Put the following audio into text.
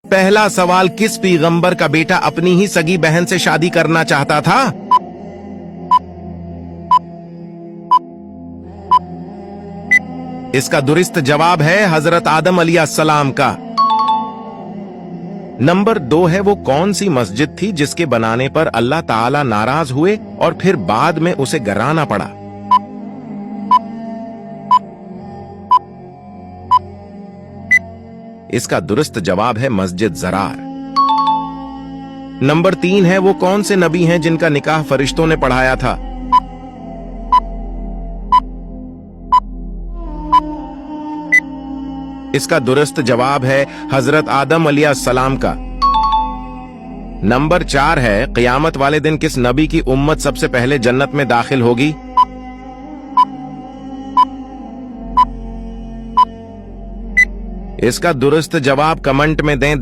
पहला सवाल, किस पैगंबर का बेटा अपनी ही सगी बहन से शादी करना चाहता था? इसका दुरुस्त जवाब है हजरत आदम अलैहिस्सलाम का। नंबर 2 है, वो कौन सी मस्जिद थी जिसके बनाने पर अल्लाह ताला नाराज हुए और फिर बाद में उसे गिराना पड़ा? इसका दुरुस्त जवाब है मस्जिद ज़रार। नंबर 3 है, वो कौन से नबी हैं जिनका निकाह फरिश्तों ने पढ़ाया था? इसका दुरुस्त जवाब है हजरत आदम अलैहिस्सलाम का। नंबर 4 है, क़यामत वाले दिन किस नबी की उम्मत सबसे पहले जन्नत में दाखिल होगी? इसका दुरुस्त जवाब कमेंट में दें।